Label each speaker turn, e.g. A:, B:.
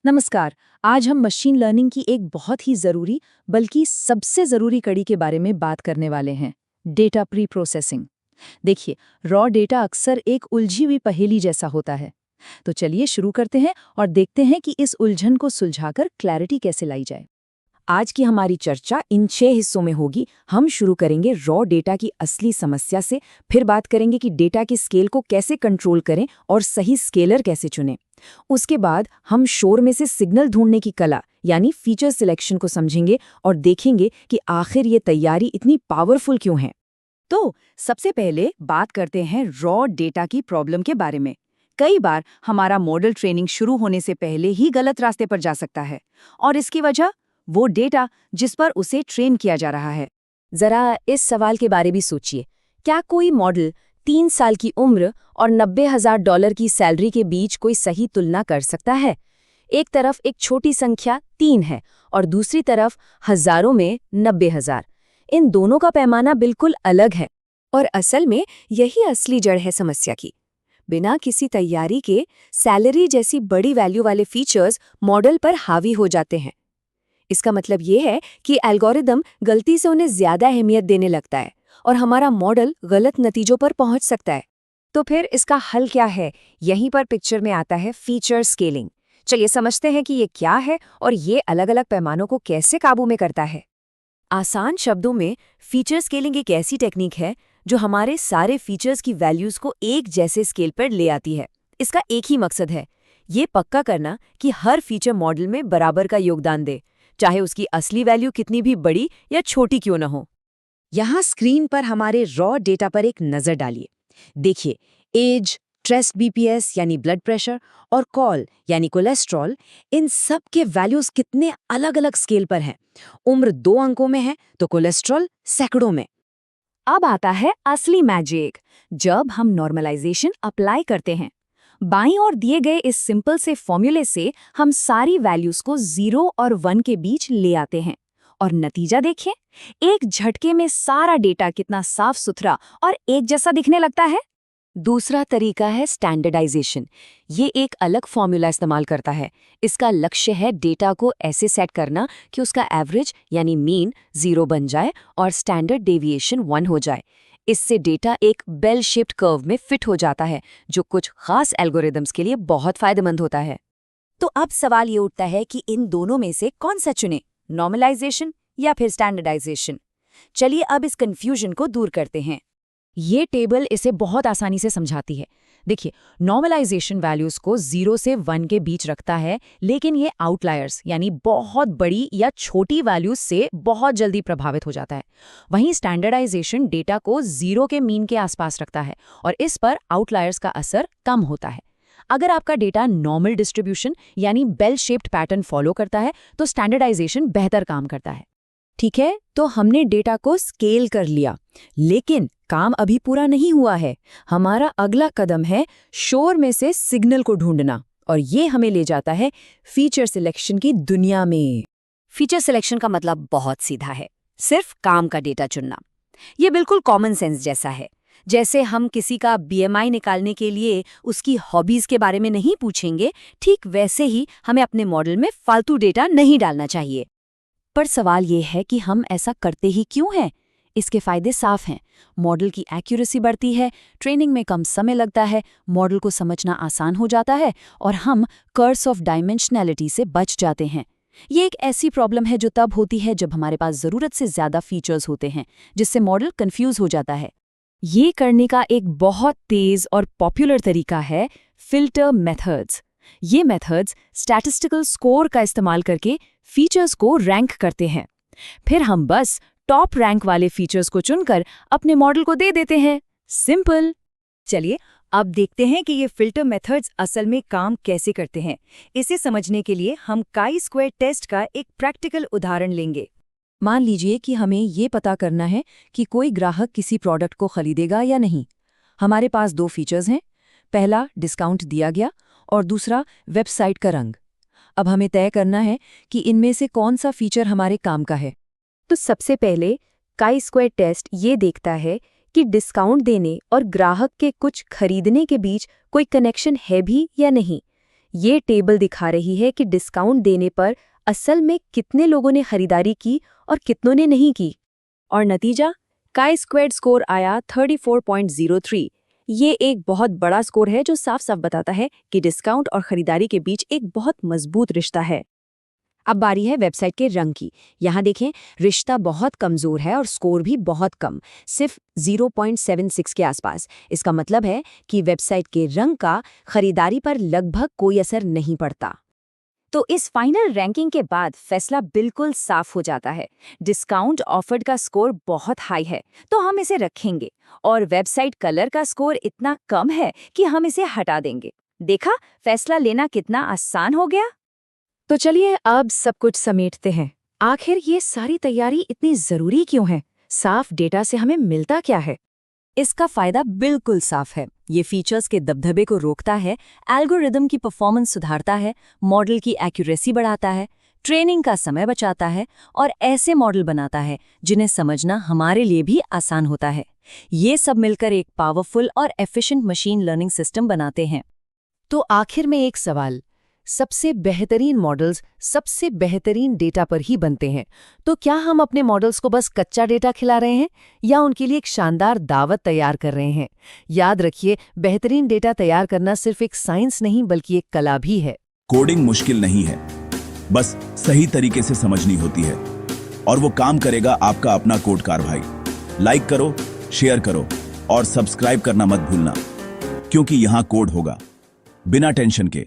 A: नमस्कार। आज हम मशीन लर्निंग की एक बहुत ही ज़रूरी बल्कि सबसे ज़रूरी कड़ी के बारे में बात करने वाले हैं, डेटा प्री प्रोसेसिंग। देखिए, रॉ डेटा अक्सर एक उलझी हुई पहेली जैसा होता है। तो चलिए शुरू करते हैं और देखते हैं कि इस उलझन को सुलझाकर क्लैरिटी कैसे लाई जाए।
B: आज की हमारी चर्चा इन 6 हिस्सों में होगी। हम शुरू करेंगे रॉ डेटा की असली समस्या से, फिर बात करेंगे कि डेटा की स्केल को कैसे कंट्रोल करें और सही स्केलर कैसे चुनें। उसके बाद हम शोर में से सिग्नल ढूंढने की कला यानी फीचर सिलेक्शन को समझेंगे और देखेंगे कि आखिर ये तैयारी इतनी पावरफुल क्यों है। तो सबसे पहले बात करते हैं रॉ डेटा की प्रॉब्लम के बारे में। कई बार हमारा मॉडल ट्रेनिंग शुरू होने से पहले ही गलत रास्ते पर जा सकता है, और इसकी वजह वो डेटा जिस पर उसे ट्रेन किया जा रहा है। जरा इस सवाल के बारे में सोचिए, क्या कोई मॉडल 3 साल की उम्र और $90,000 की सैलरी के बीच कोई सही तुलना कर सकता है? एक तरफ एक छोटी संख्या 3 है और दूसरी तरफ हजारों में 90,000। इन दोनों का पैमाना बिल्कुल अलग है, और असल में यही असली जड़ है समस्या की। बिना किसी तैयारी के सैलरी जैसी बड़ी वैल्यू वाले फीचर्स मॉडल पर हावी हो जाते हैं। इसका मतलब ये है कि एल्गोरिदम गलती से उन्हें ज्यादा अहमियत देने लगता है और हमारा मॉडल गलत नतीजों पर पहुंच सकता है। तो फिर इसका हल क्या है? यहीं पर पिक्चर में आता है फीचर स्केलिंग। चलिए समझते हैं कि ये क्या है और ये अलग-अलग पैमानों को कैसे काबू में करता है। आसान शब्दों में, फीचर स्केलिंग एक ऐसी टेक्निक है जो हमारे सारे फीचर्स की वैल्यूज को एक जैसे स्केल पर ले आती है। इसका एक ही मकसद है, ये पक्का करना कि हर फीचर मॉडल में बराबर का योगदान दे, चाहे उसकी असली वैल्यू कितनी भी बड़ी या छोटी क्यों न हो। यहाँ स्क्रीन पर हमारे रॉ डेटा पर एक नजर डालिए। देखिए, एज, ट्रेस्ट बीपीएस यानी ब्लड प्रेशर और कॉल यानी कोलेस्ट्रॉल, इन सब के वैल्यूज कितने अलग-अलग स्केल पर हैं। उम्र 2 अंकों में है तो कोलेस्ट्रॉल सैकड़ों में। अब आता है असली मैजिक, जब हम नॉर्मलाइजेशन अप्लाई करते हैं। बाईं ओर दिए गए इस सिंपल से फॉर्मूले से हम सारी वैल्यूज को 0 और 1 के बीच ले आते हैं, और नतीजा देखिए, एक झटके में सारा डेटा कितना साफ सुथरा और एक जैसा दिखने लगता है। दूसरा तरीका है स्टैंडर्डाइजेशन। ये एक अलग फॉर्मूला इस्तेमाल करता है। इसका लक्ष्य है डेटा को ऐसे सेट करना कि उसका एवरेज यानी मीन 0 बन जाए और स्टैंडर्ड डेविएशन 1 हो जाए। इससे डेटा एक बेल शेप्ड कर्व में फिट हो जाता है, जो कुछ खास एल्गोरिदम्स के लिए बहुत फायदेमंद होता है। तो अब सवाल ये उठता है कि इन दोनों में से कौन सा चुने, नॉर्मलाइजेशन या फिर स्टैंडर्डाइजेशन? चलिए अब इस कंफ्यूजन को दूर करते हैं। ये टेबल इसे बहुत आसानी से समझाती है। देखिए, नॉर्मलाइजेशन वैल्यूज को 0 से 1 के बीच रखता है, लेकिन ये आउटलायर्स यानी बहुत बड़ी या छोटी वैल्यूज से बहुत जल्दी प्रभावित हो जाता है। वहीं स्टैंडर्डाइजेशन डेटा को 0 के मीन के आसपास रखता है और इस पर आउटलायर्स का असर कम होता है। अगर आपका डेटा नॉर्मल डिस्ट्रीब्यूशन यानी बेल शेप्ड पैटर्न फॉलो करता है तो स्टैंडर्डाइजेशन बेहतर काम करता है। ठीक है, तो हमने डेटा को स्केल कर लिया, लेकिन काम अभी पूरा नहीं हुआ है। हमारा अगला कदम है शोर में से सिग्नल को ढूंढना, और ये हमें ले जाता है फीचर सिलेक्शन की दुनिया में। फीचर सिलेक्शन का मतलब बहुत सीधा है, सिर्फ काम का डेटा चुनना। ये बिल्कुल कॉमन सेंस जैसा है। जैसे हम किसी का बीएमआई निकालने के लिए उसकी हॉबीज के बारे में नहीं पूछेंगे, ठीक वैसे ही हमें अपने मॉडल में फालतू डेटा नहीं डालना चाहिए। पर सवाल ये है कि हम ऐसा करते ही क्यों हैं? इसके फायदे साफ हैं। मॉडल की एक्यूरेसी बढ़ती है, ट्रेनिंग में कम समय लगता है, मॉडल को समझना आसान हो जाता है, और हम कर्स ऑफ डायमेंशनैलिटी से बच जाते हैं। ये एक ऐसी प्रॉब्लम है जो तब होती है जब हमारे पास ज़रूरत से ज़्यादा फीचर्स होते हैं, जिससे मॉडल कंफ्यूज हो जाता है। ये करने का एक बहुत तेज़ और पॉपुलर तरीका है फिल्टर मेथड्स। ये मेथड्स स्टैटिस्टिकल स्कोर का इस्तेमाल करके फीचर्स को रैंक करते हैं। फिर हम बस टॉप रैंक वाले फीचर्स को चुनकर अपने मॉडल को दे देते हैं। सिंपल। चलिए अब देखते हैं कि ये फिल्टर मेथड्स असल में काम कैसे करते हैं। इसे समझने के लिए हम काई स्क्वायर टेस्ट का एक प्रैक्टिकल उदाहरण लेंगे। मान लीजिए कि हमें ये पता करना है कि कोई ग्राहक किसी प्रोडक्ट को खरीदेगा या नहीं। हमारे पास 2 फीचर्स हैं, पहला डिस्काउंट दिया गया और दूसरा वेबसाइट का रंग। अब हमें तय करना है कि इनमें से कौन सा फीचर हमारे काम का है। तो सबसे पहले काई स्क्वायर टेस्ट ये देखता है कि डिस्काउंट देने और ग्राहक के कुछ खरीदने के बीच कोई कनेक्शन है भी या नहीं। ये टेबल दिखा रही है कि डिस्काउंट देने पर असल में कितने लोगों ने खरीदारी की और कितनों ने नहीं की। और नतीजा chi-squared स्कोर आया 34.03। ये एक बहुत बड़ा स्कोर है जो साफ साफ बताता है कि डिस्काउंट और खरीदारी के बीच एक बहुत मजबूत रिश्ता है। अब बारी है वेबसाइट के रंग की। यहाँ देखें, रिश्ता बहुत कमजोर है और स्कोर भी बहुत कम, सिर्फ 0.76 के आसपास। इसका मतलब है कि वेबसाइट के रंग का खरीदारी पर लगभग कोई असर नहीं पड़ता। तो इस फाइनल रैंकिंग के बाद फैसला बिल्कुल साफ हो जाता है। डिस्काउंट ऑफर्ड का स्कोर बहुत हाई है तो हम इसे रखेंगे, और वेबसाइट कलर का स्कोर इतना कम है कि हम इसे हटा देंगे। देखा, फैसला लेना कितना आसान हो गया। तो चलिए अब सब कुछ समेटते हैं। आखिर ये सारी तैयारी इतनी जरूरी क्यों है? साफ डेटा से हमें मिलता क्या है? इसका फायदा बिल्कुल साफ है। ये फीचर्स के दबदबे को रोकता है, एल्गोरिदम की परफॉर्मेंस सुधारता है, मॉडल की एक्यूरेसी बढ़ाता है, ट्रेनिंग का समय बचाता है और ऐसे मॉडल बनाता है जिन्हें समझना हमारे लिए भी आसान होता है। ये सब मिलकर एक पावरफुल और एफिशिएंट मशीन लर्निंग सिस्टम बनाते हैं। तो आखिर में एक सवाल, सबसे बेहतरीन मॉडल्स सबसे बेहतरीन डेटा पर ही बनते हैं, तो क्या हम अपने मॉडल्स को बस कच्चा डेटा खिला रहे हैं या उनके लिए एक शानदार दावत तैयार कर रहे हैं? याद रखिए, बेहतरीन डेटा तैयार करना सिर्फ एक साइंस नहीं बल्कि एक कला भी है।
C: कोडिंग मुश्किल नहीं है, बस सही तरीके से समझनी होती है, और वो काम करेगा आपका अपना कोडकार भाई। लाइक करो, शेयर करो और सब्सक्राइब करना मत भूलना, क्योंकि यहाँ कोड होगा बिना टेंशन के।